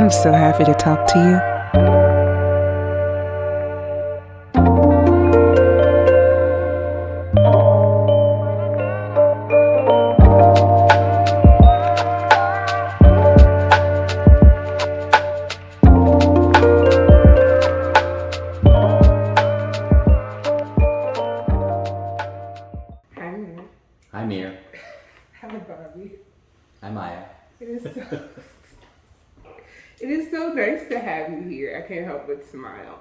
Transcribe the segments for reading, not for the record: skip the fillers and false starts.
I'm so happy to talk to you. Hi, Mir. Hi, Mir. Hi, Bobby. Hi, Maya. It is so nice to have you here. I can't help but smile.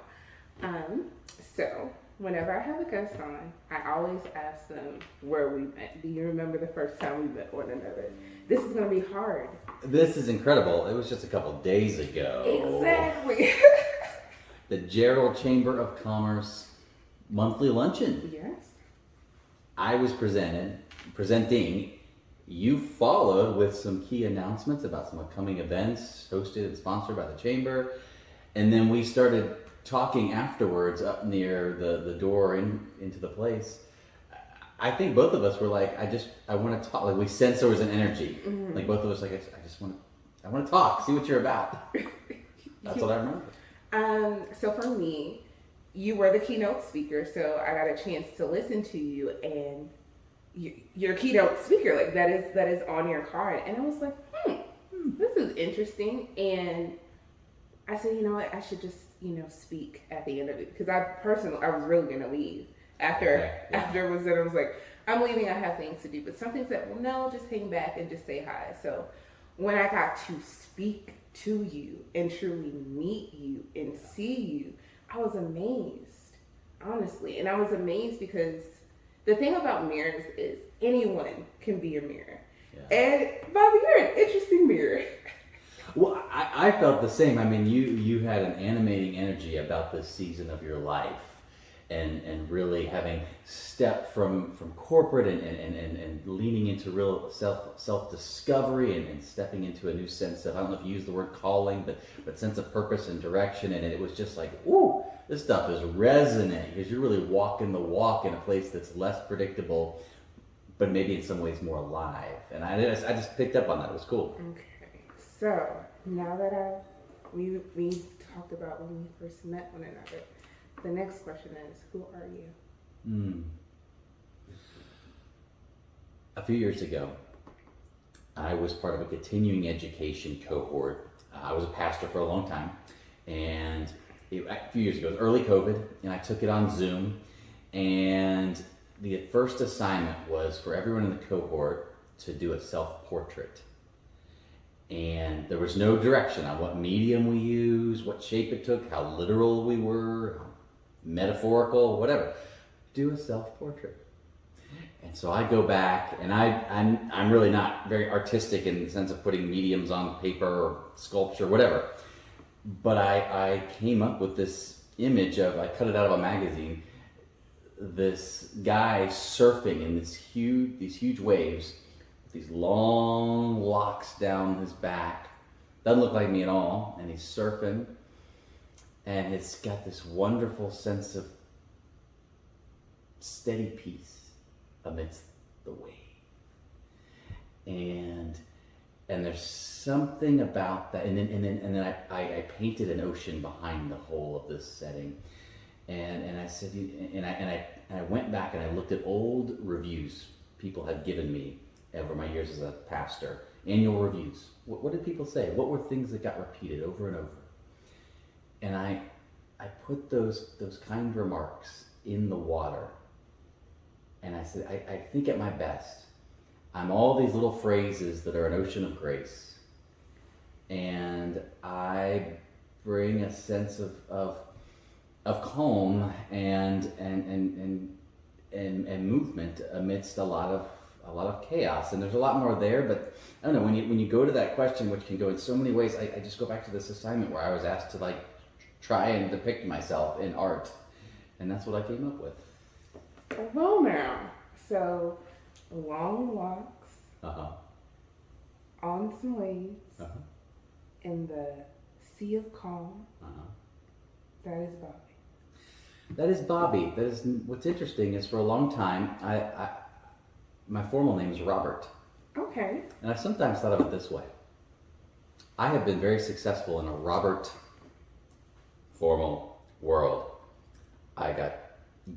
So whenever I have a guest on, I always ask them where we met. Do you remember the first time we met one another? This is gonna be hard. This is incredible. It was just a couple days ago. Exactly. The Gerald Chamber of Commerce monthly luncheon. Yes. I was presenting. You followed with some key announcements about some upcoming events hosted and sponsored by the Chamber. And then we started talking afterwards up near the door into the place. I think both of us were like, I want to talk. Like, we sensed there was an energy. Mm-hmm. Like, both of us, like, I want to talk, see what you're about. That's what I remember. So for me, you were the keynote speaker, so I got a chance to listen to you, and you're a keynote speaker, like that is on your card. And I was like, this is interesting. And I said, you know what, I should just, speak at the end of it, because I was really gonna leave after it was done. I was like, I'm leaving, I have things to do. But some things said, well, no, just hang back and just say hi. So when I got to speak to you and truly meet you and see you, I was amazed, honestly. And I was amazed because the thing about mirrors is anyone can be a mirror. Yeah. And Bobby, you're an interesting mirror. Well, I felt the same. I mean, you had an animating energy about this season of your life, and really having stepped from corporate and leaning into real self discovery and stepping into a new sense of, I don't know if you use the word calling, but sense of purpose and direction. And it was just like, ooh, this stuff is resonant, because you're really walking the walk in a place that's less predictable, but maybe in some ways more alive. And I just picked up on that. It was cool. Okay, so now that we talked about when we first met one another, the next question is, who are you? A few years ago, I was part of a continuing education cohort. I was a pastor for a long time, and a few years ago, it was early COVID, and I took it on Zoom. And the first assignment was for everyone in the cohort to do a self-portrait. And there was no direction on what medium we used, what shape it took, how literal we were, metaphorical, whatever. Do a self-portrait. And so I go back, and I'm really not very artistic in the sense of putting mediums on paper or sculpture, whatever. But I came up with this image of, I cut it out of a magazine, this guy surfing in these huge waves, with these long locks down his back. Doesn't look like me at all, and he's surfing, and it's got this wonderful sense of steady peace amidst the wave. And there's something about that, and then I painted an ocean behind the whole of this setting, and I said, and I went back and I looked at old reviews people had given me over my years as a pastor, annual reviews. What did people say? What were things that got repeated over and over? And I put those kind remarks in the water, and I said, I think at my best, I'm all these little phrases that are an ocean of grace, and I bring a sense of calm and movement amidst a lot of chaos. And there's a lot more there, but I don't know, when you go to that question, which can go in so many ways, I just go back to this assignment where I was asked to try and depict myself in art, and that's what I came up with. Well, now, so long walks on some waves in the sea of calm. That is Bobby. That is Bobby. That is what's interesting is, for a long time, my formal name is Robert. Okay. And I sometimes thought of it this way: I have been very successful in a Robert formal world. I got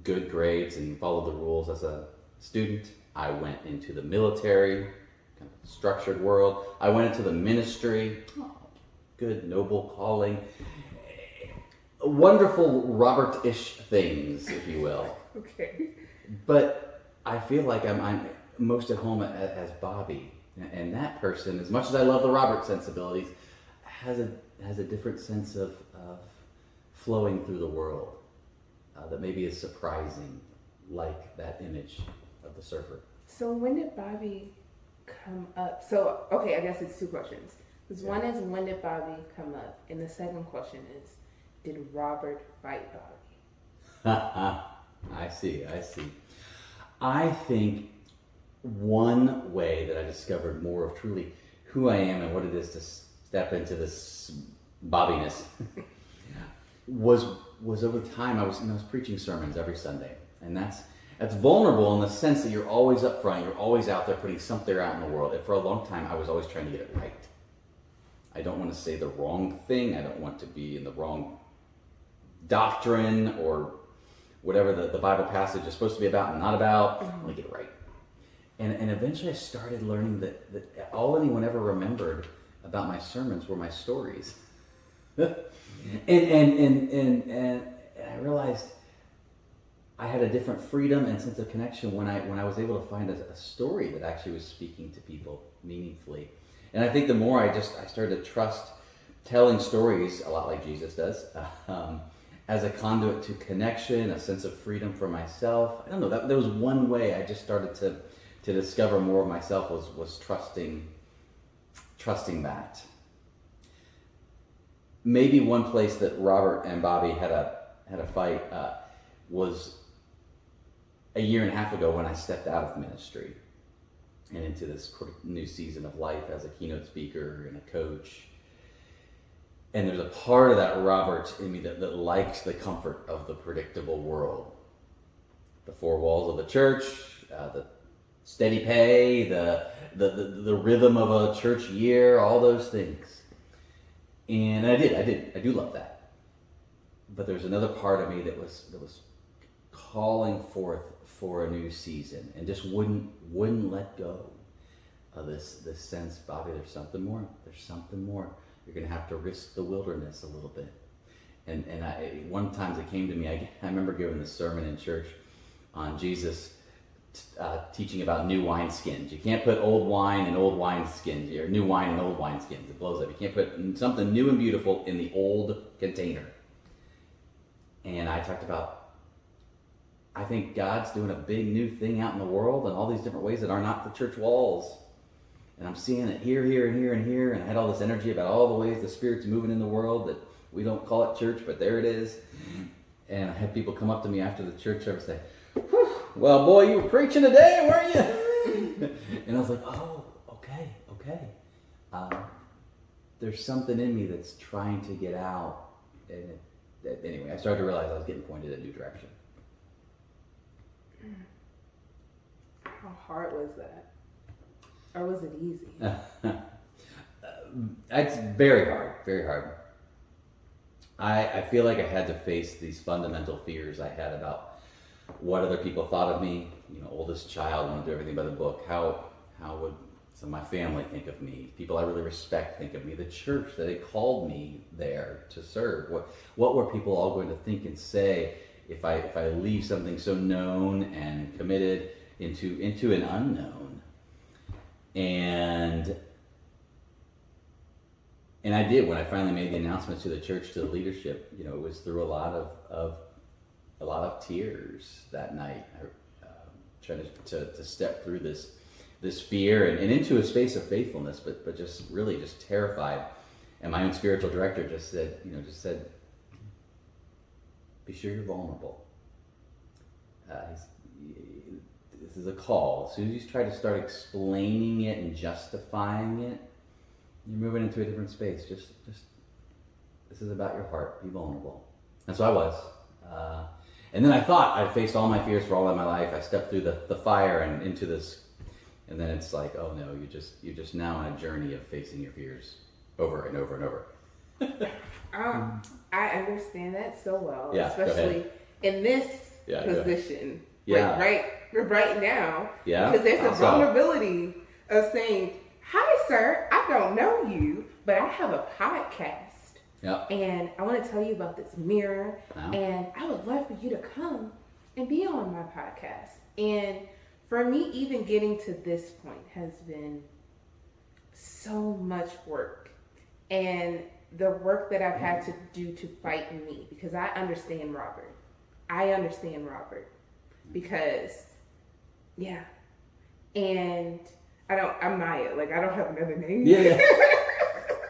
good grades and followed the rules as a student. I went into the military, kind of structured world. I went into the ministry, good, noble calling. Wonderful Robert-ish things, if you will. Okay. But I feel like I'm most at home as Bobby. And that person, as much as I love the Robert sensibilities, has a different sense of flowing through the world that maybe is surprising, like that image of the surfer. So when did Bobby come up? So, okay, I guess it's two questions. Because one is, when did Bobby come up? And the second question is, did Robert fight Bobby? I see. I think one way that I discovered more of truly who I am and what it is to step into this Bobbiness was over time. I was preaching sermons every Sunday, and that's vulnerable in the sense that you're always up front, you're always out there putting something out in the world. And for a long time, I was always trying to get it right. I don't want to say the wrong thing. I don't want to be in the wrong doctrine or whatever the Bible passage is supposed to be about and not about. I want to get it right. And eventually I started learning that all anyone ever remembered about my sermons were my stories. and I realized I had a different freedom and sense of connection when I was able to find a story that actually was speaking to people meaningfully. And I think the more I started to trust telling stories, a lot like Jesus does, as a conduit to connection, a sense of freedom for myself. I don't know, that was one way I just started to discover more of myself was trusting that. Maybe one place that Robert and Bobby had a fight was a year and a half ago when I stepped out of ministry and into this new season of life as a keynote speaker and a coach. And there's a part of that Robert in me that likes the comfort of the predictable world. The four walls of the church, the steady pay, the rhythm of a church year, all those things. And I do love that. But there's another part of me that was calling forth for a new season and just wouldn't let go of this sense, Bobby, there's something more. You're going to have to risk the wilderness a little bit. And one time it came to me, I remember giving this sermon in church on Jesus teaching about new wineskins. You can't put old wine in old wineskins, or new wine in old wineskins. It blows up. You can't put something new and beautiful in the old container. And I talked about, I think God's doing a big new thing out in the world in all these different ways that are not the church walls. And I'm seeing it here, and here. And I had all this energy about all the ways the Spirit's moving in the world that we don't call it church, but there it is. And I had people come up to me after the church service and say, well, boy, you were preaching today, weren't you? And I was like, oh, okay. There's something in me that's trying to get out. And anyway, I started to realize I was getting pointed in a new direction. How hard was that? Or was it easy? It's very hard. I feel like I had to face these fundamental fears I had about what other people thought of me. Oldest child, want to do everything by the book. How would some of my family think of me? People I really respect think of me. The church that had called me there to serve. What were people all going to think and say if I leave something so known and committed into an unknown? And I did. When I finally made the announcement to the church, to the leadership, it was through a lot of tears that night. Trying to step through this fear and into a space of faithfulness, but just really just terrified. And my own spiritual director just said, be sure you're vulnerable. This is a call. As soon as you try to start explaining it and justifying it, you're moving into a different space. Just this is about your heart. Be vulnerable. And so I was. And then I thought I'd faced all my fears for all of my life. I stepped through the fire and into this. And then it's like, oh no, you're just now on a journey of facing your fears over and over and over. I understand that so well, Yeah, go especially ahead. in this Yeah, go ahead. position, Yeah. right now. Yeah. Because there's a How so? vulnerability of saying, "Hi, sir, I don't know you, but I have a podcast, Yep. and I want to tell you about this mirror, Wow. and I would love for you to come and be on my podcast." And for me, even getting to this point has been so much work, and the work that I've had to do to fight me, because I understand Robert. Because, yeah. And I'm Maya. Like, I don't have another name. Yeah.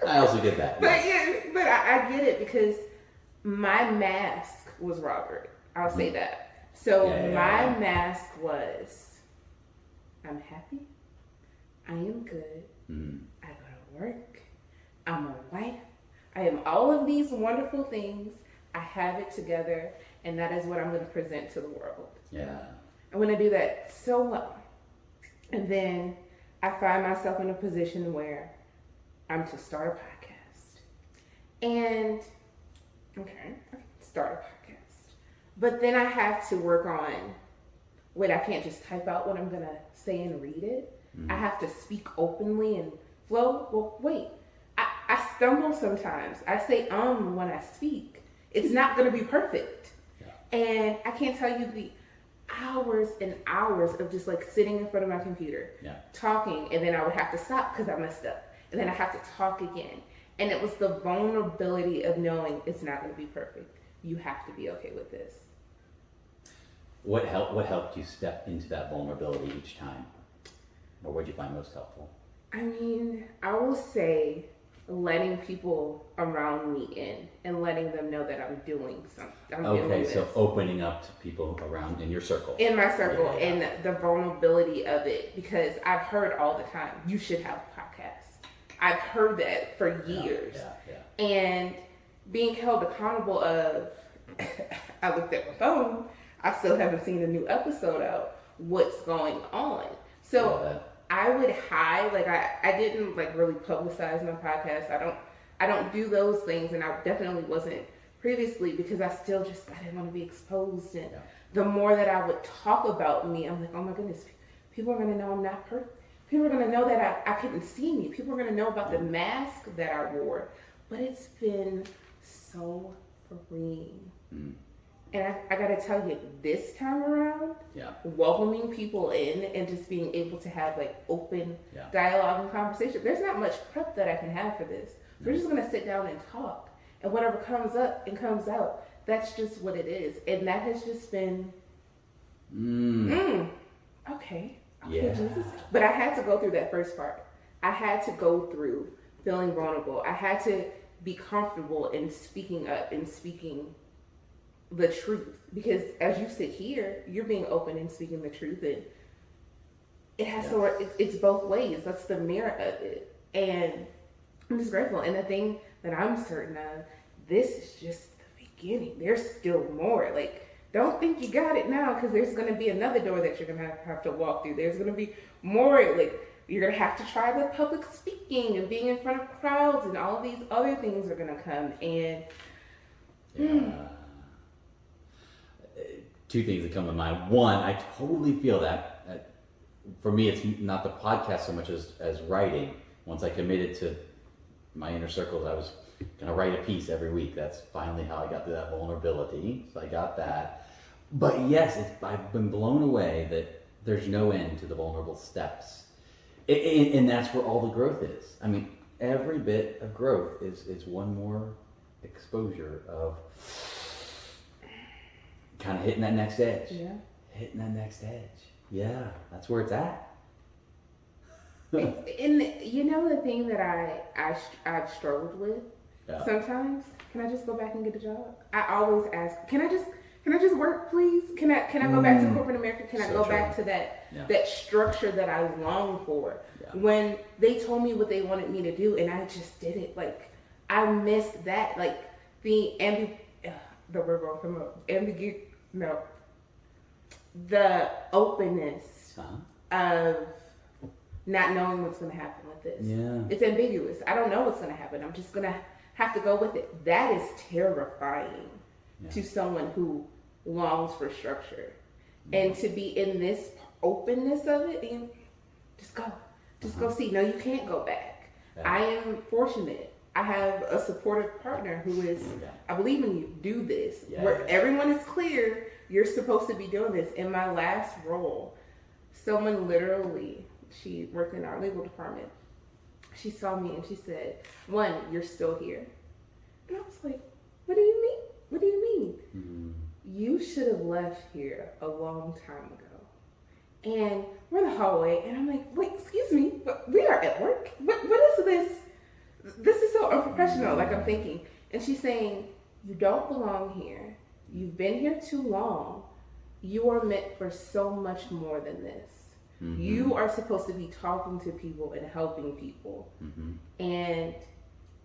I also get that. But Yes. yeah, but I get it, because my mask was Robert. I'll say that. So my mask was, I'm happy. I am good. I go to work. I'm a wife. I am all of these wonderful things. I have it together, and that is what I'm going to present to the world. Yeah. I'm going to do that so well. And then I find myself in a position where I'm to start a podcast. And, okay, I can start a podcast. But then I have to work on, I can't just type out what I'm going to say and read it. I have to speak openly and flow. Well, wait. I stumble sometimes. I say when I speak. It's not going to be perfect. Yeah. And I can't tell you the hours and hours of just like sitting in front of my computer, talking, and then I would have to stop because I messed up. And then I have to talk again. And it was the vulnerability of knowing it's not going to be perfect. You have to be okay with this. What helped you step into that vulnerability each time? Or what did you find most helpful? I mean, I will say letting people around me in and letting them know that I'm doing something. Okay, so opening up to people around in your circle. In my circle, and the vulnerability of it, because I've heard all the time, you should have a podcast. I've heard that for years. And being held accountable of, I looked at my phone, I still haven't seen a new episode out, what's going on. So I would hide, like I didn't like really publicize my podcast. I don't do those things, and I definitely wasn't previously, because I didn't want to be exposed. And the more that I would talk about me, I'm like, oh my goodness, people are gonna know I'm not perfect. People are gonna know that I couldn't see me. People are gonna know about the mask that I wore. But it's been so freeing. And I gotta tell you, this time around, welcoming people in and just being able to have like open dialogue and conversation. There's not much prep that I can have for this. We're just gonna sit down and talk, and whatever comes up and comes out, that's just what it is. And that has just been, okay, Jesus. But I had to go through that first part. I had to go through feeling vulnerable. I had to be comfortable in speaking up and speaking the truth, because as you sit here, you're being open and speaking the truth, and it has to work. It's both ways. That's the mirror of it, and I'm just grateful. And the thing that I'm certain of, this is just the beginning. There's still more. Like, don't think you got it now, because there's going to be another door that you're going to have to walk through. There's going to be more. Like, you're going to have to try the public speaking and being in front of crowds, and all of these other things are going to come. And two things that come to mind. One, I totally feel that. For me, it's not the podcast so much as writing. Once I committed to my inner circles, I was going to write a piece every week. That's finally how I got to that vulnerability. So I got that. But yes, I've been blown away that there's no end to the vulnerable steps. And that's where all the growth is. I mean, every bit of growth is one more exposure of kind of hitting that next edge. Hitting that next edge. Yeah, that's where it's at. And you know the thing that I've struggled with sometimes? Can I just go back and get a job? I always ask, can I just work, please? Can I go back to corporate America? Can I go back to that structure that I long for? When they told me what they wanted me to do and I just did it, like I missed that, like the openness of not knowing what's going to happen with this. Yeah. It's ambiguous. I don't know what's going to happen. I'm just going to have to go with it. That is terrifying to someone who longs for structure. And to be in this openness of it, and just go see. No, you can't go back. I am fortunate. I have a supportive partner who is, I believe in you, do this. Where everyone is clear, you're supposed to be doing this. In my last role, someone literally, she worked in our legal department. She saw me and she said, "One, you're still here." And I was like, "What do you mean? What do you mean?" Mm-hmm. "You should have left here a long time ago." And we're in the hallway, and I'm like, "Wait, excuse me, but we are at work. What is this? This is so unprofessional." Like, I'm thinking. And she's saying, "You don't belong here. You've been here too long. You are meant for so much more than this. Mm-hmm. You are supposed to be talking to people and helping people. Mm-hmm. And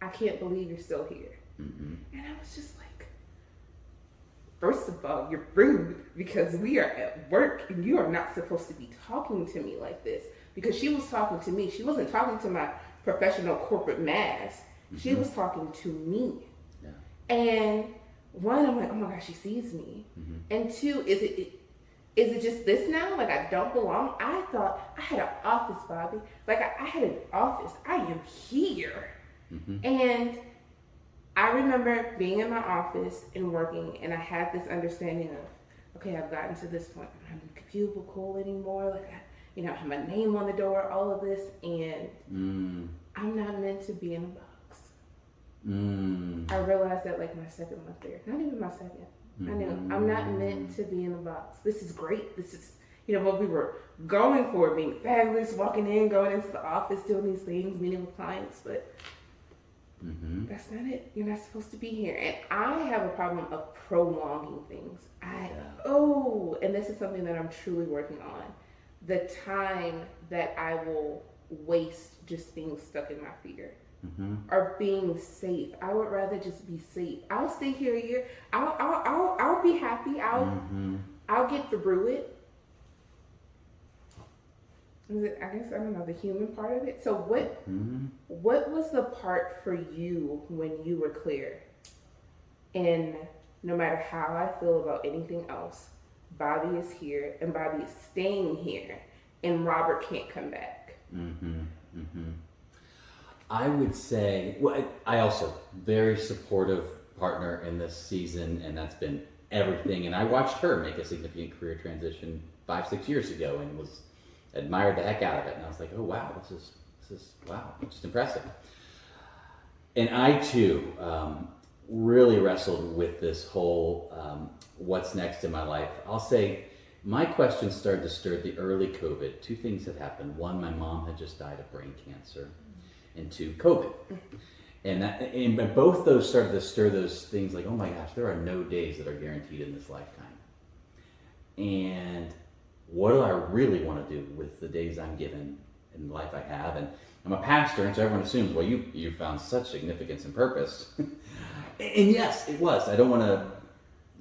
I can't believe you're still here." Mm-hmm. And I was just like, first of all, you're rude because we are at work and you are not supposed to be talking to me like this. Because she was talking to me. She wasn't talking to my professional corporate mass. Mm-hmm. She was talking to me. Yeah. And one, I'm like, oh my gosh, she sees me. Mm-hmm. And two, is it just this now? Like, I don't belong? I thought I had an office, Bobby. Like, I had an office. I am here. Mm-hmm. And I remember being in my office and working, and I had this understanding of, okay, I've gotten to this point. I'm not cubicle anymore. Like, I have my name on the door, all of this, and I'm not meant to be in a box. I realized that like my second month there, not even my second. I knew I'm not meant to be in a box. This is great. This is, what we were going for, being fabulous, walking in, going into the office, doing these things, meeting with clients, but that's not it. You're not supposed to be here. And I have a problem of prolonging things. And this is something that I'm truly working on. The time that I will waste just being stuck in my fear. Or being safe. I would rather just be safe. I'll stay here a year. I'll be happy. I'll get through it. I guess, I don't know, the human part of it. So what was the part for you when you were clear? And no matter how I feel about anything else, Bobby is here and Bobby is staying here and Robert can't come back. I would say, I also very supportive partner in this season, and that's been everything. And I watched her make a significant career transition 5-6 years ago, and admired the heck out of it. And I was like, oh wow, this is wow, just impressive. And I too really wrestled with this whole what's next in my life. I'll say my questions started to stir at the early COVID. Two things had happened. One, my mom had just died of brain cancer. And two, COVID. And both those started to stir those things like, oh my gosh, there are no days that are guaranteed in this lifetime. And what do I really want to do with the days I'm given in the life I have? And I'm a pastor, and so everyone assumes, well, you found such significance and purpose. And yes, it was. I don't want to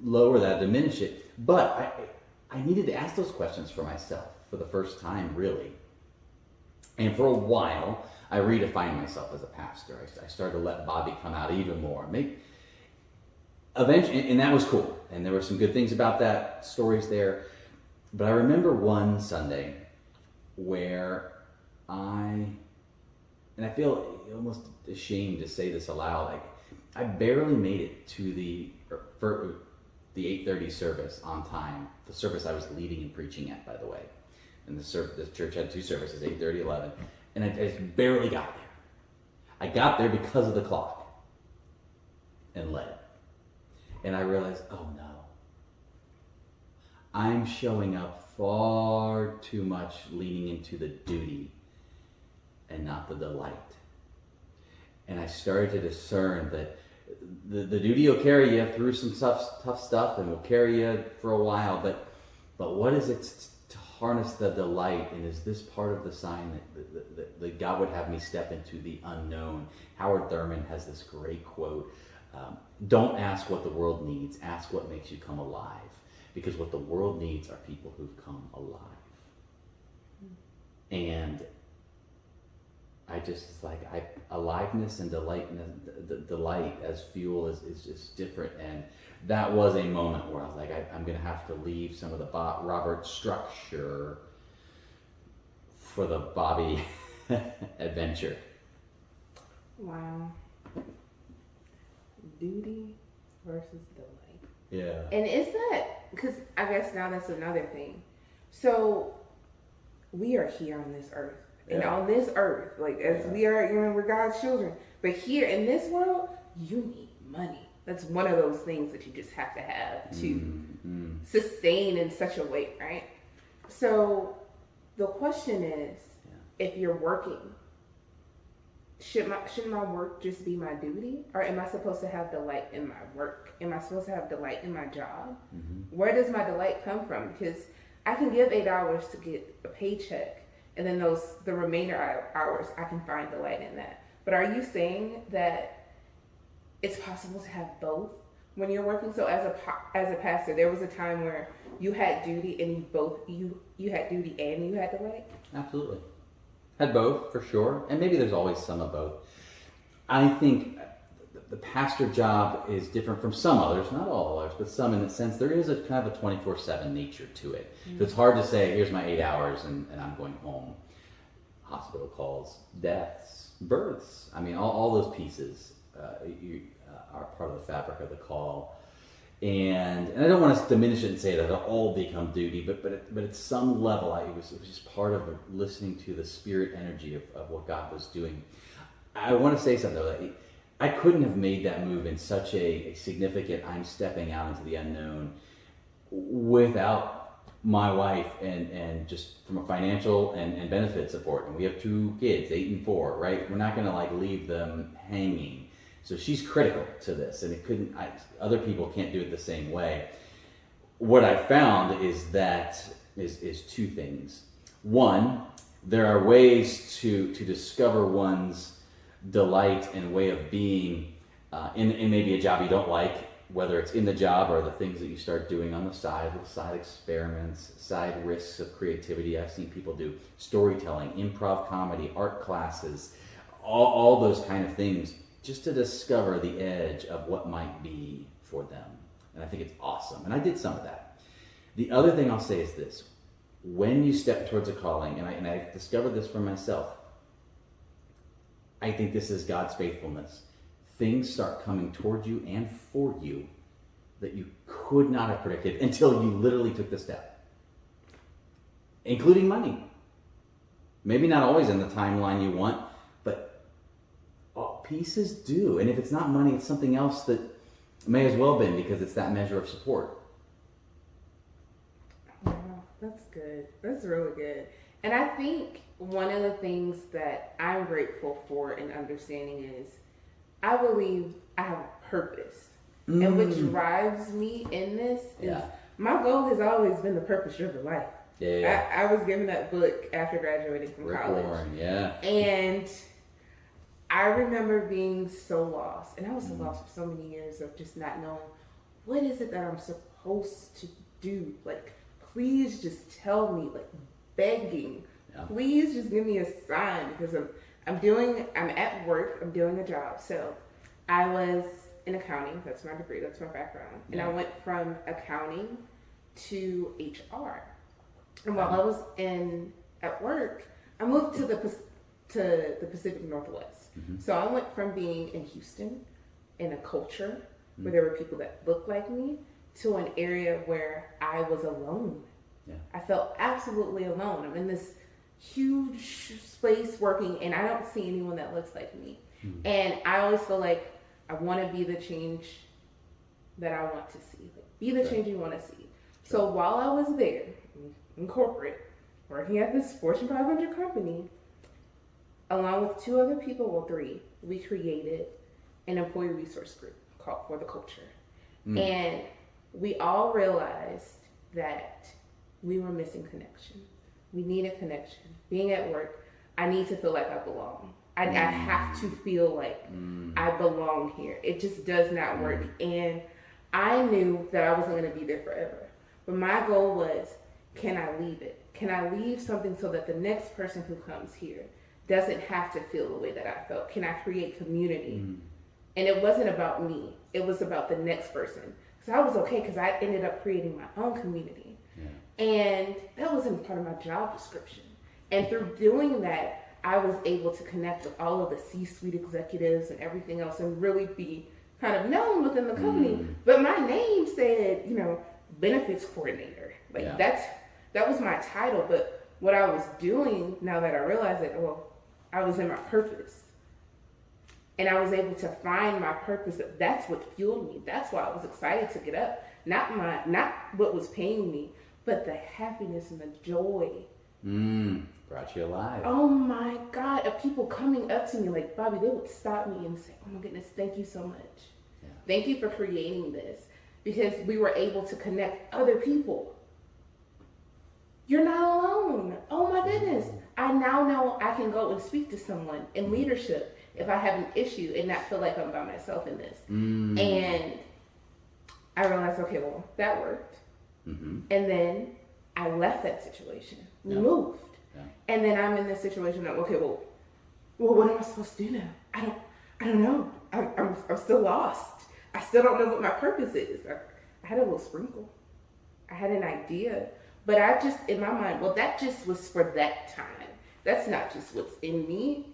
lower that, diminish it. But I needed to ask those questions for myself for the first time, really. And for a while, I redefined myself as a pastor. I started to let Bobby come out even more. Eventually, and that was cool. And there were some good things about that, stories there. But I remember one Sunday where I feel almost ashamed to say this aloud. I barely made it to the 8:30 service on time. The service I was leading and preaching at, by the way. And the church had two services, 8:30, 11. And I just barely got there. I got there because of the clock and led. And I realized, oh no. I'm showing up far too much leaning into the duty and not the delight. And I started to discern that the duty will carry you through some tough stuff and will carry you for a while, but what is it to harness the delight, and is this part of the sign that God would have me step into the unknown? Howard Thurman has this great quote, don't ask what the world needs, ask what makes you come alive. Because what the world needs are people who've come alive. And I just like aliveness and delight, and the delight as fuel is just different. And that was a moment where I was like, I'm going to have to leave some of the Robert structure for the Bobby adventure. Wow. Duty versus delight. Yeah. And is that, because I guess now that's another thing. So we are here on this earth. And on this earth, like as we are, we're God's children. But here in this world, you need money. That's one of those things that you just have to have to sustain in such a way, right? So the question is, if you're working, shouldn't my work just be my duty? Or am I supposed to have delight in my work? Am I supposed to have delight in my job? Where does my delight come from? Because I can give 8 hours to get a paycheck, and then the remainder hours, I can find delight in that. But are you saying that it's possible to have both when you're working? So as a pastor, there was a time where you had duty and you had duty and you had delight? Absolutely. Had both, for sure. And maybe there's always some of both. I think the pastor job is different from some others, not all others, but some, in the sense there is a kind of a 24/7 nature to it. So it's hard to say, here's my 8 hours and I'm going home. Hospital calls, deaths, births. I mean, all those pieces are part of the fabric of the call. And I don't want to diminish it and say that it'll all become duty, but at some level, it was just part of listening to the spirit energy of what God was doing. I want to say something though. That I couldn't have made that move in such a significant, I'm stepping out into the unknown, without my wife and just from a financial and benefit support. And we have 2 kids, 8 and 4, right? We're not going to leave them hanging. So she's critical to this, and other people can't do it the same way. What I found is 2 things. One, there are ways to discover one's delight and way of being in maybe a job you don't like, whether it's in the job or the things that you start doing on the side, little side experiments, side risks of creativity. I've seen people do storytelling, improv comedy, art classes, all those kind of things, just to discover the edge of what might be for them. And I think it's awesome. And I did some of that. The other thing I'll say is this. When you step towards a calling, and I discovered this for myself, I think this is God's faithfulness. Things start coming toward you and for you that you could not have predicted until you literally took the step. Including money. Maybe not always in the timeline you want, but pieces do. And if it's not money, it's something else that may as well been, because it's that measure of support. Wow, that's good. That's really good. And I think one of the things that I'm grateful for and understanding is I believe I have a purpose. And what drives me in this is my goal has always been the purpose-driven life. Yeah. I was given that book after graduating from college. Warren, yeah. And I remember being so lost. And I was so lost for so many years of just not knowing, what is it that I'm supposed to do? Please just tell me, begging. Yeah. Please just give me a sign, because I'm at work, I'm doing a job. So I was in accounting, that's my degree, that's my background. And I went from accounting to HR. And while I was at work, I moved to the Pacific Northwest. So I went from being in Houston in a culture where there were people that looked like me to an area where I was alone. Yeah. I felt absolutely alone. I'm in this huge space working, and I don't see anyone that looks like me. And I always feel like I want to be the change that I want to see. Be the change you want to see. So while I was there in corporate, working at this Fortune 500 company, along with 2 other people, well 3, we created an employee resource group called For the Culture. And we all realized that we were missing connection. We needed connection. Being at work, I need to feel like I belong. I have to feel like I belong here. It just does not work. And I knew that I wasn't going to be there forever. But my goal was, can I leave it? Can I leave something so that the next person who comes here doesn't have to feel the way that I felt? Can I create community? And it wasn't about me. It was about the next person. So I was okay because I ended up creating my own community. Yeah. And that wasn't part of my job description. And through doing that, I was able to connect with all of the C-suite executives and everything else and really be kind of known within the company. But my name said, benefits coordinator. Like that was my title. But what I was doing, now that I realized it, I was in my purpose. And I was able to find my purpose. That's what fueled me. That's why I was excited to get up. Not what was paying me, but the happiness and the joy. Brought you alive. Oh my God, of people coming up to me like, Bobby, they would stop me and say, oh my goodness, thank you so much. Yeah. Thank you for creating this. Because we were able to connect other people. You're not alone. Oh my goodness. I now know I can go and speak to someone in leadership if I have an issue and not feel like I'm by myself in this. And I realized, okay, well, that worked. And then I left that situation. We moved. Yeah. And then I'm in this situation of, okay, well, what am I supposed to do now? I don't know. I'm still lost. I still don't know what my purpose is. I had a little sprinkle. I had an idea. But I just, in my mind, well, that just was for that time. That's not just what's in me.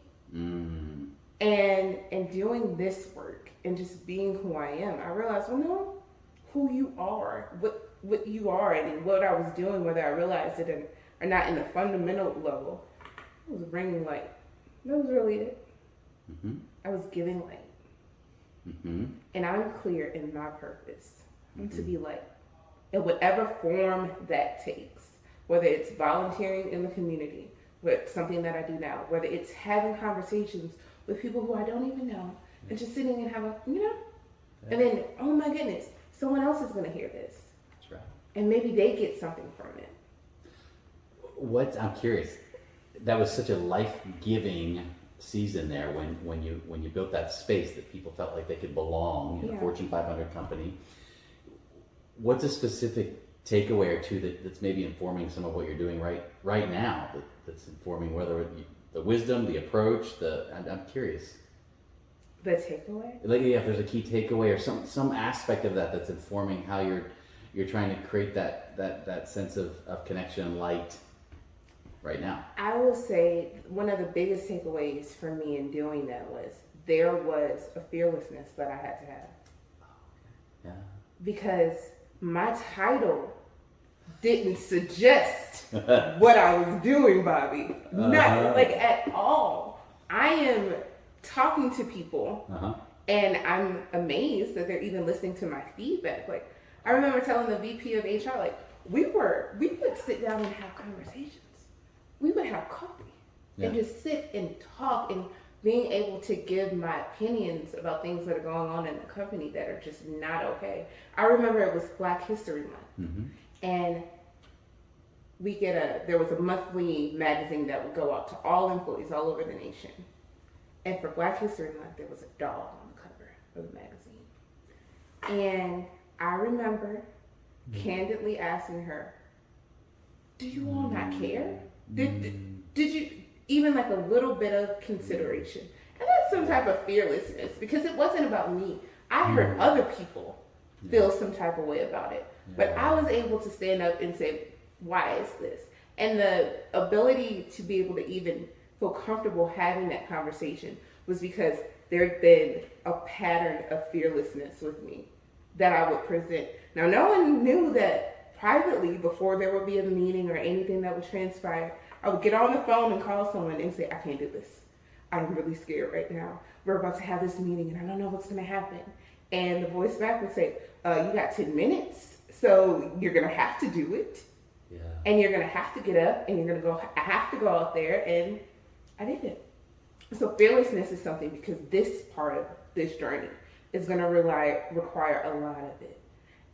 And doing this work and just being who I am, I realized, well, no, who you are, what you are, and what I was doing, whether I realized it or not in the fundamental level, it was bringing light. That was really it. I was giving light. And I'm clear in my purpose. To be light. In whatever form that takes. Whether it's volunteering in the community, with something that I do now, whether it's having conversations with people who I don't even know, and just sitting and having, and then, oh my goodness, someone else is going to hear this. That's right. And maybe they get something from it. I'm curious, that was such a life-giving season there when you built that space that people felt like they could belong in a Fortune 500 company. What's a specific takeaway or two that's maybe informing some of what you're doing right now, that's informing whether the wisdom, the approach, I'm curious. The takeaway? Like, if there's a key takeaway or some aspect of that's informing how you're trying to create that sense of connection and light right now. I will say one of the biggest takeaways for me in doing that was there was a fearlessness that I had to have. Yeah. Because my title didn't suggest what I was doing, Bobby. Not like at all. I am talking to people and I'm amazed that they're even listening to my feedback. Like, I remember telling the VP of HR, like, we would sit down and have conversations. We would have coffee and just sit and talk, and being able to give my opinions about things that are going on in the company that are just not okay. I remember it was Black History Month, and there was a monthly magazine that would go out to all employees all over the nation. And for Black History Month, there was a dog on the cover of the magazine. And I remember candidly asking her, do you all not care? Did you, even like a little bit of consideration? And that's some type of fearlessness, because it wasn't about me. I heard other people feel some type of way about it. But I was able to stand up and say, why is this? And the ability to be able to even feel comfortable having that conversation was because there had been a pattern of fearlessness with me that I would present. Now, no one knew that privately, before there would be a meeting or anything that would transpire, I would get on the phone and call someone and say, I can't do this. I'm really scared right now. We're about to have this meeting and I don't know what's going to happen. And the voice back would say, you got 10 minutes, so you're going to have to do it. Yeah. And you're going to have to get up and you're going to go, I have to go out there, and I did it. So fearlessness is something, because this part of this journey is going to require a lot of it.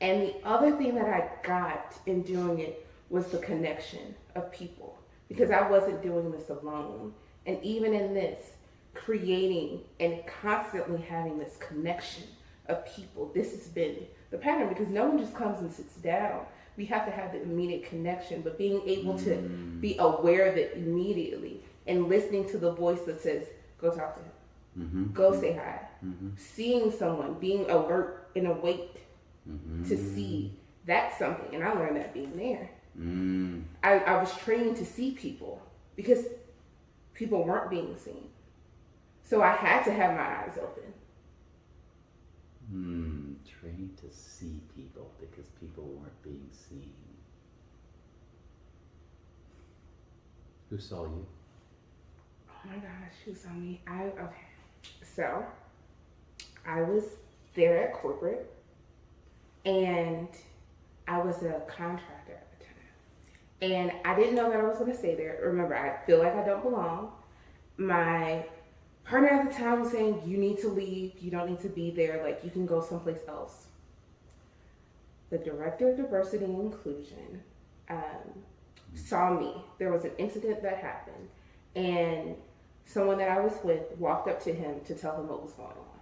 And the other thing that I got in doing it was the connection of people, because I wasn't doing this alone. And even in this, creating and constantly having this connection of people, this has been the pattern, because no one just comes and sits down. We have to have the immediate connection, but being able to be aware of it immediately and listening to the voice that says, go talk to him. Mm-hmm. Go say hi. Mm-hmm. Seeing someone, being alert and awake Mm-hmm. to see, that's something. And I learned that being there. Mm. I was trained to see people because people weren't being seen. So I had to have my eyes open. Trained to see people because people weren't being seen. Who saw you? Oh my gosh, who saw me? Okay. So I was there at corporate and I was a contractor at the time. And I didn't know that I was going to stay there. Remember, I feel like I don't belong. My partner at the time was saying, you need to leave. You don't need to be there. Like, you can go someplace else. The director of diversity and inclusion saw me. There was an incident that happened. And someone that I was with walked up to him to tell him what was going on.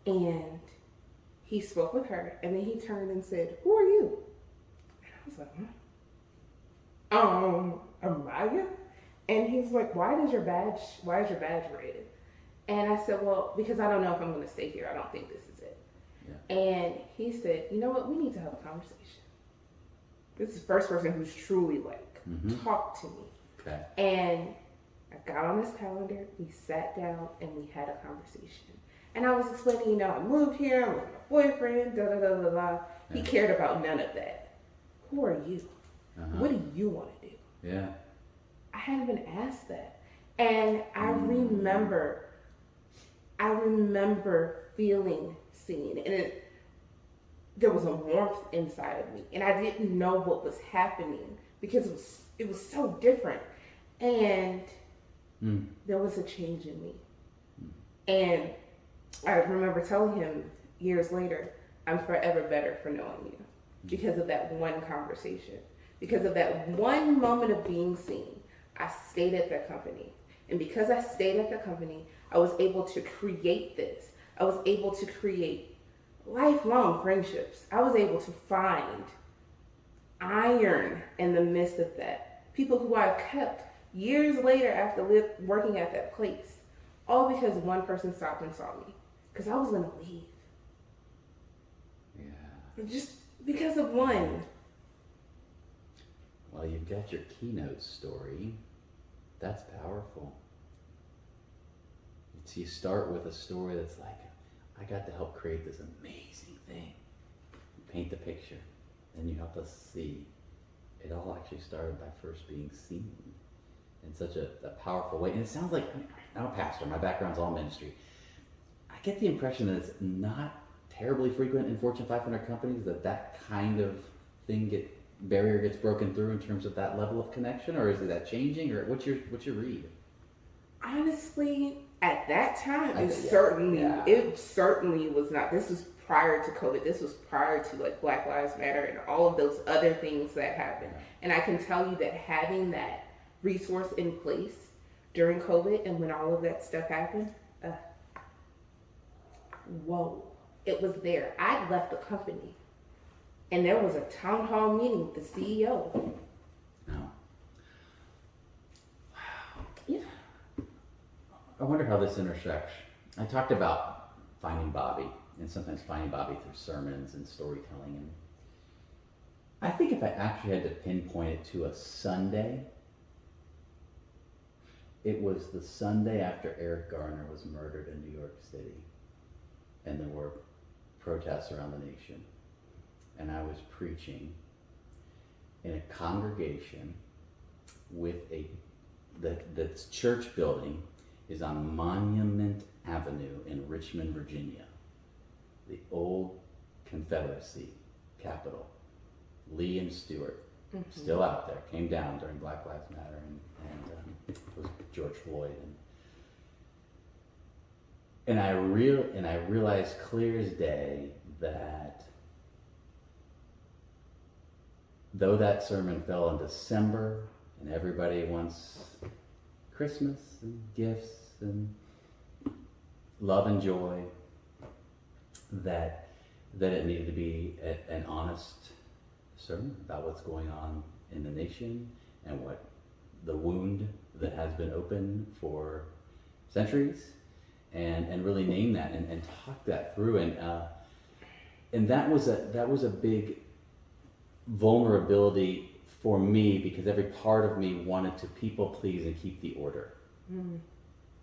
And he spoke with her. And then he turned and said, who are you? And I was like, Amaya? And he was like, why is your badge red? And I said, well, because I don't know if I'm going to stay here. I don't think this is it. Yeah. And he said, you know what? We need to have a conversation. This is the first person who's truly talked to me. Okay. And I got on his calendar. We sat down and we had a conversation. And I was explaining, I moved here. I'm with my boyfriend. Da da da da da. He cared about none of that. Who are you? What do you want to do? Yeah. I hadn't been asked that. And I remember feeling seen. And there was a warmth inside of me. And I didn't know what was happening because it was so different. And there was a change in me. And I remember telling him years later, I'm forever better for knowing you because of that one conversation. Because of that one moment of being seen, I stayed at that company. And because I stayed at the company, I was able to create this. I was able to create lifelong friendships. I was able to find iron in the midst of that. People who I've kept years later after working at that place. All because one person stopped and saw me. Because I was going to leave. Yeah. Just because of one. Well, you've got your keynote story. That's powerful. So you start with a story that's like, I got to help create this amazing thing. You paint the picture. Then you help us see. It all actually started by first being seen in such a powerful way. And it sounds like, I'm a pastor. My background's all ministry. I get the impression that it's not terribly frequent in Fortune 500 companies that kind of thing barrier gets broken through in terms of that level of connection, or is that changing, or what's your read? Honestly, at that time, it certainly was not. This was prior to COVID. This was prior to like Black Lives Matter and all of those other things that happened. Yeah. And I can tell you that having that resource in place during COVID and when all of that stuff happened, whoa, it was there. I'd left the company. And there was a town hall meeting with the CEO. Oh. Wow. Yeah. I wonder how this intersects. I talked about finding Bobby, and sometimes finding Bobby through sermons and storytelling. And I think if I actually had to pinpoint it to a Sunday, it was the Sunday after Eric Garner was murdered in New York City. And there were protests around the nation. And I was preaching in a congregation with the church building is on Monument Avenue in Richmond, Virginia, the old Confederacy capital. Lee and Stewart, still out there, came down during Black Lives Matter, and it was George Floyd. And I realized clear as day that though that sermon fell in December and everybody wants Christmas and gifts and love and joy, that it needed to be an honest sermon about what's going on in the nation and what the wound that has been open for centuries, and really name that and talk that through, and that was a big vulnerability for me, because every part of me wanted to people please and keep the order.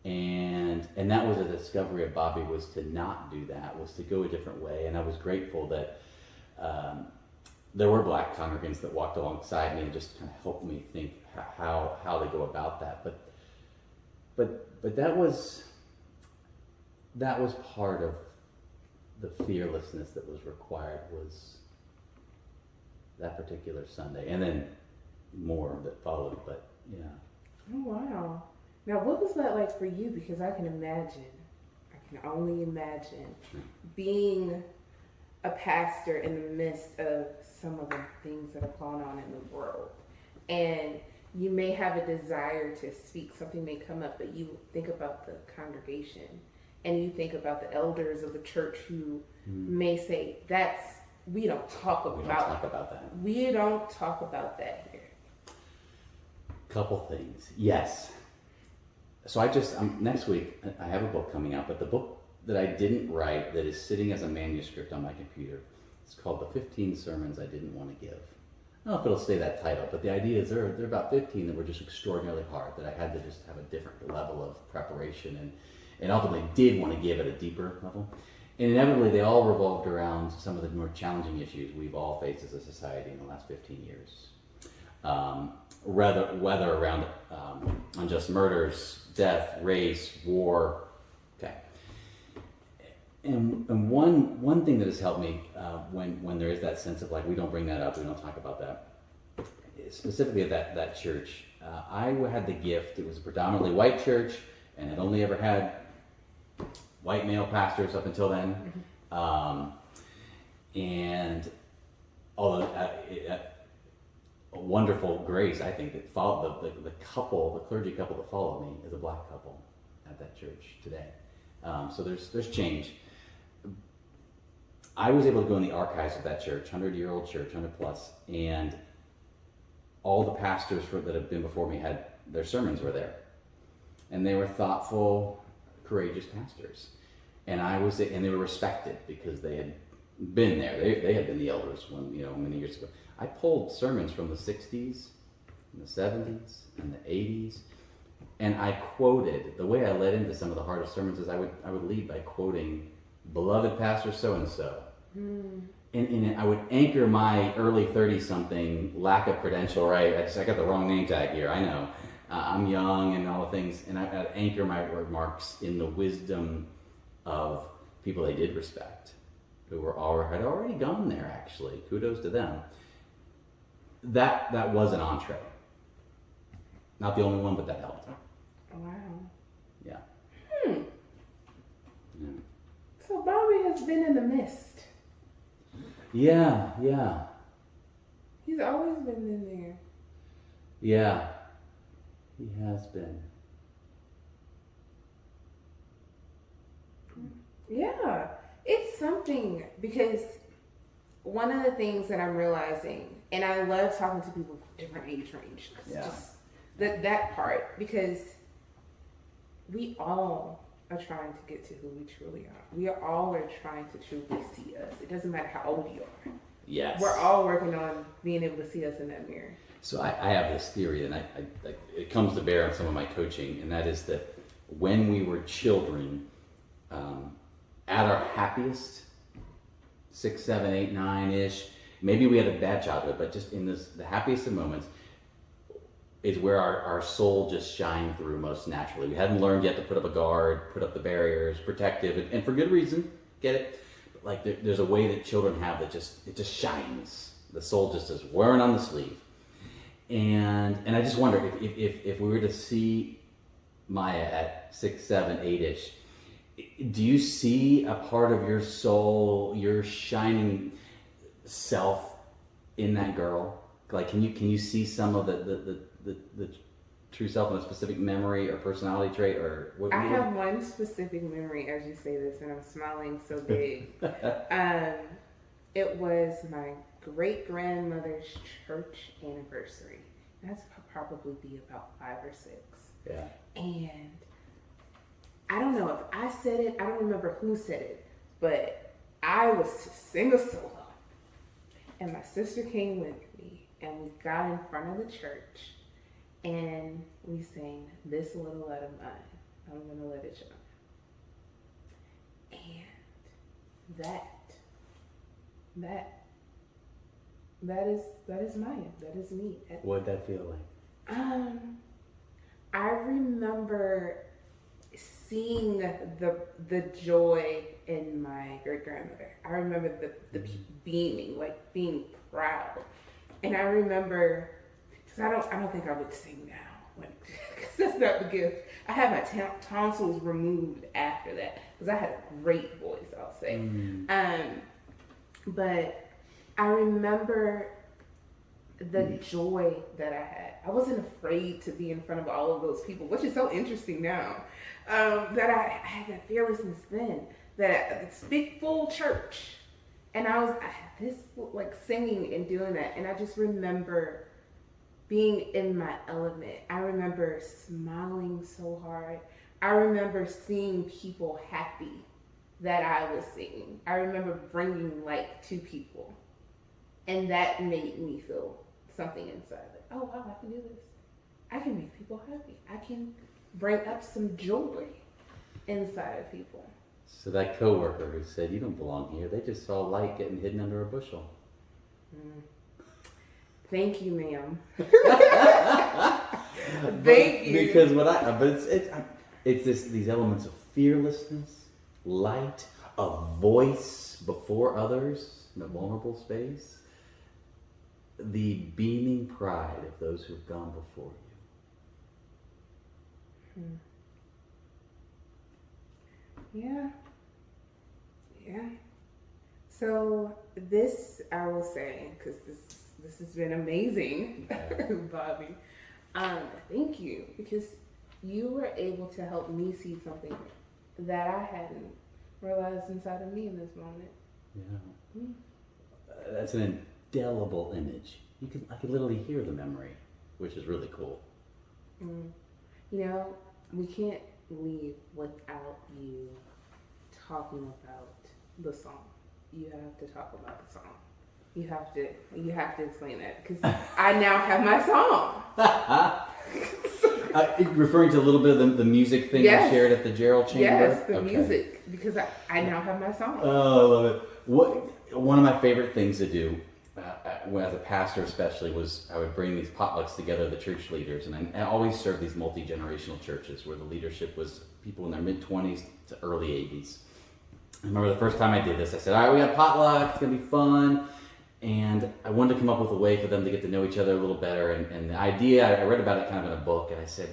And that was a discovery of Bobby, was to not do that, was to go a different way. And I was grateful that there were Black congregants that walked alongside me and just kind of helped me think how they go about that. But that was part of the fearlessness that was required, was that particular Sunday, and then more that followed. But yeah. Oh wow. Now, what was that like for you? Because I can only imagine being a pastor in the midst of some of the things that are going on in the world. And you may have a desire to speak, something may come up, but you think about the congregation and you think about the elders of the church who may say, we don't talk about that. We don't talk about that here. Couple things. Yes. So next week, I have a book coming out, but the book that I didn't write, that is sitting as a manuscript on my computer, it's called The 15 Sermons I Didn't Want to Give. I don't know if it'll say that title, but the idea is there are about 15 that were just extraordinarily hard, that I had to just have a different level of preparation and ultimately did want to give at a deeper level. And inevitably, they all revolved around some of the more challenging issues we've all faced as a society in the last 15 years. Whether around unjust murders, death, race, war. Okay. And one thing that has helped me when there is that sense of like, we don't bring that up, we don't talk about that, specifically at that church, I had the gift. It was a predominantly white church and had only ever had white male pastors up until then. And although a wonderful grace, I think, that followed the clergy couple that followed me is a Black couple at that church today. So there's change. I was able to go in the archives of that church, 100-year-old church, 100 plus, and all the pastors that have been before me had their sermons were there, and they were thoughtful, courageous pastors, and they were respected because they had been there. They had been the elders many years ago. I pulled sermons from the 60s, and the 70s, and the 80s, and I quoted. The way I led into some of the hardest sermons is I would lead by quoting beloved pastor so and so, and I would anchor my early 30-something lack of credential. Right, I got the wrong name tag here. I know. I'm young and all the things, and I'd anchor my remarks in the wisdom of people they did respect, who had already gone there. Actually, kudos to them. That was an entree. Not the only one, but that helped. Wow. Yeah. Yeah. So Bobby has been in the mist. Yeah. He's always been in there. Yeah. He has been. Yeah. It's something, because one of the things that I'm realizing, and I love talking to people from different age range, just that part, because we all are trying to get to who we truly are. We all are trying to truly see us. It doesn't matter how old you are. Yes. We're all working on being able to see us in that mirror. So I have this theory, and it comes to bear on some of my coaching, and that is that when we were children, at our happiest, 6, 7, 8, 9-ish, maybe we had a bad childhood, but just in the happiest of moments is where our soul just shined through most naturally. We hadn't learned yet to put up a guard, put up the barriers, protective, and for good reason, get it? But like there's a way that children have that it just shines. The soul just is wearing on the sleeve. And I just wonder if we were to see Maya at 6, 7, 8-ish, do you see a part of your soul, your shining self in that girl? Like, can you see some of the true self in a specific memory or personality trait, or what? I have one specific memory as you say this, and I'm smiling so big. It was my great grandmother's church anniversary, That's probably be about 5 or 6. Yeah. And I don't know if I said it. I don't remember who said it, but I was to sing a solo. And my sister came with me, and we got in front of the church, and we sang "This Little Light of Mine, I'm Gonna Let It Shine." And that is Maya. That is me. What'd that feel like? I remember seeing the joy in my great grandmother. I remember the beaming, like being proud, and I remember because I don't think I would sing now, because that's not the gift. I had my tonsils removed after that because I had a great voice, I'll say. But I remember the joy that I had. I wasn't afraid to be in front of all of those people, which is so interesting now. That I had that fearlessness then. That this big full church, and I had this like singing and doing that, and I just remember being in my element. I remember smiling so hard. I remember seeing people happy that I was singing. I remember bringing light to people, and that made me feel something inside. Like, oh wow, I can do this. I can make people happy. I can bring up some joy inside of people. So that coworker who said, "You don't belong here," they just saw light getting hidden under a bushel. Thank you, ma'am. Thank you. Because it's these elements of fearlessness, light, a voice before others in a vulnerable space, the beaming pride of those who've gone before you. Yeah. So this, I will say, because this has been amazing, Bobby. Thank you, because you were able to help me see something that I hadn't realized inside of me in this moment. Yeah. That's an indelible image. I could literally hear the memory, which is really cool. You know, we can't leave without you talking about the song. You have to talk about the song. You have to explain that, because I now have my song. Referring to a little bit of the music thing I shared at the Gerald Chamber? Yes, the music, because I now have my song. Oh, I love it. One of my favorite things to do, as a pastor especially, was I would bring these potlucks together, the church leaders, and I always served these multi-generational churches where the leadership was people in their mid-20s to early 80s. I remember the first time I did this, I said, all right, we got potluck, it's going to be fun. And I wanted to come up with a way for them to get to know each other a little better. And the idea, I read about it kind of in a book, and I said,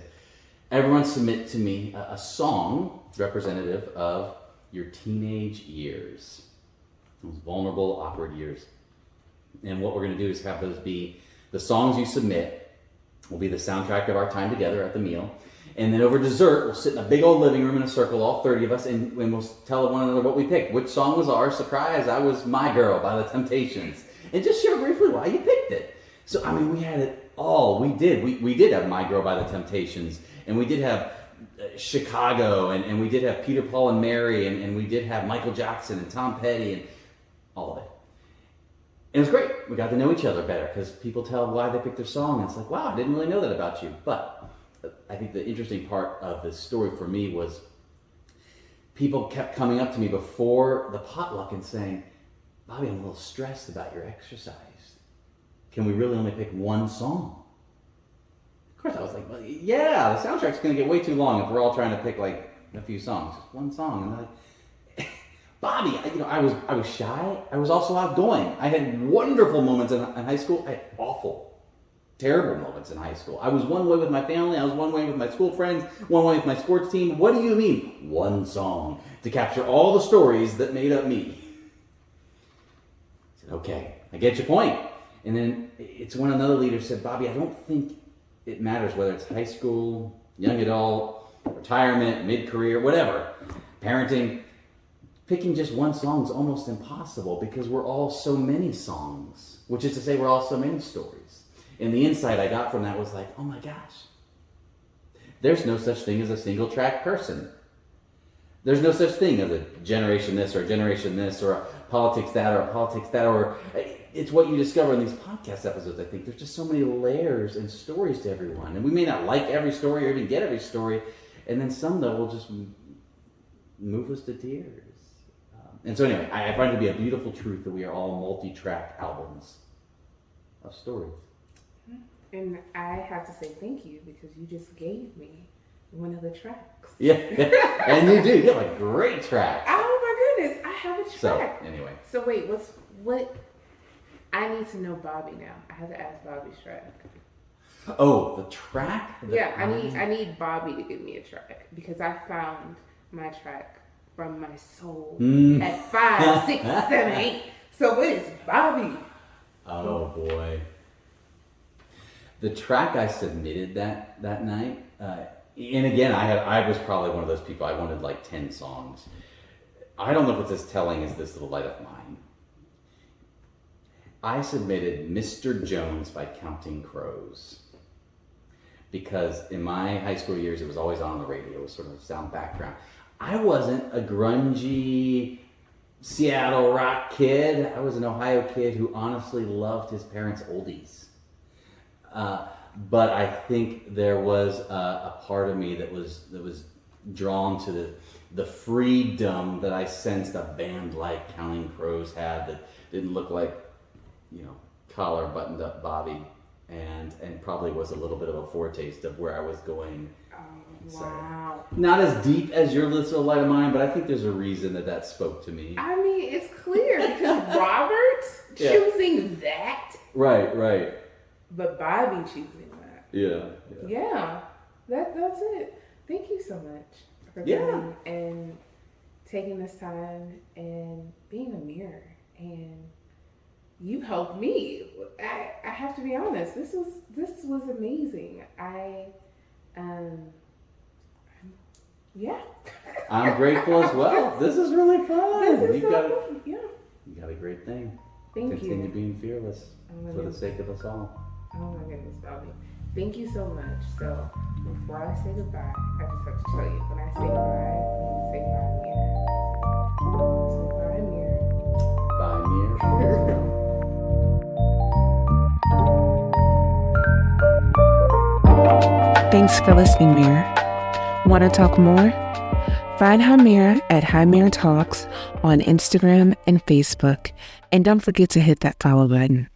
everyone submit to me a song representative of your teenage years, those vulnerable, awkward years. And what we're going to do is have those be the songs you submit will be the soundtrack of our time together at the meal. And then over dessert, we'll sit in a big old living room in a circle, all 30 of us, and we'll tell one another what we picked. Which song was ours? Surprise, I was My Girl by the Temptations. And just share briefly why you picked it. So, I mean, we had it all. We did. We did have My Girl by the Temptations. And we did have Chicago. And we did have Peter, Paul, and Mary. And we did have Michael Jackson and Tom Petty and all of it. And it was great. We got to know each other better because people tell why they picked their song. And it's like, wow, I didn't really know that about you. But I think the interesting part of this story for me was people kept coming up to me before the potluck and saying, Bobby, I'm a little stressed about your exercise. Can we really only pick one song? Of course, I was like, well, yeah, the soundtrack's going to get way too long if we're all trying to pick like a few songs. Just one song. And I'm like, Bobby, I was shy. I was also outgoing. I had wonderful moments in high school. I had awful, terrible moments in high school. I was one way with my family. I was one way with my school friends. One way with my sports team. What do you mean? One song to capture all the stories that made up me. I said, okay, I get your point. And then it's when another leader said, Bobby, I don't think it matters whether it's high school, young adult, retirement, mid-career, whatever, parenting. Picking just one song is almost impossible because we're all so many songs, which is to say we're all so many stories. And the insight I got from that was like, oh my gosh, there's no such thing as a single track person. There's no such thing as a generation this or a generation this or a politics that or a politics that, or it's what you discover in these podcast episodes. I think there's just so many layers and stories to everyone. And we may not like every story or even get every story. And then some that will just move us to tears. And so anyway, I find it to be a beautiful truth that we are all multi-track albums of stories. And I have to say thank you because you just gave me one of the tracks. Yeah, and you do. You have a great track. Oh my goodness, I have a track. So anyway. So wait, what? I need to know Bobby now. I have to ask Bobby's track. Oh, the track? I need Bobby to give me a track because I found my track from my soul at 5, 6, 7, 8. So what is Bobby? Oh boy. The track I submitted that night, and again, I was probably one of those people. I wanted like 10 songs. I don't know if it's as telling as This Little Light of Mine. I submitted Mr. Jones by Counting Crows because in my high school years, it was always on the radio. It was sort of a sound background. I wasn't a grungy Seattle rock kid. I was an Ohio kid who honestly loved his parents' oldies. But I think there was a part of me that was drawn to the freedom that I sensed a band like Counting Crows had that didn't look like, collar buttoned up Bobby, and probably was a little bit of a foretaste of where I was going. Wow. So, not as deep as Your Little Light of Mine, but I think there's a reason that spoke to me. I mean, it's clear because Robert choosing that. Right. But Bobby choosing that. Yeah. That's it. Thank you so much for coming and taking this time and being a mirror. And you helped me. I have to be honest. This was amazing. I'm grateful as well. This is really fun. This is You got a great thing. Thank Continue you. being fearless for the sake of us all. Oh my goodness, Bobby. Thank you so much. So before I say goodbye, I just have to tell you, when I say goodbye, you say bye mirror. So bye mirror. Bye mirror. Thanks for listening, Mirror. Want to talk more? Find Hamira at Hamira Talks on Instagram and Facebook. And don't forget to hit that follow button.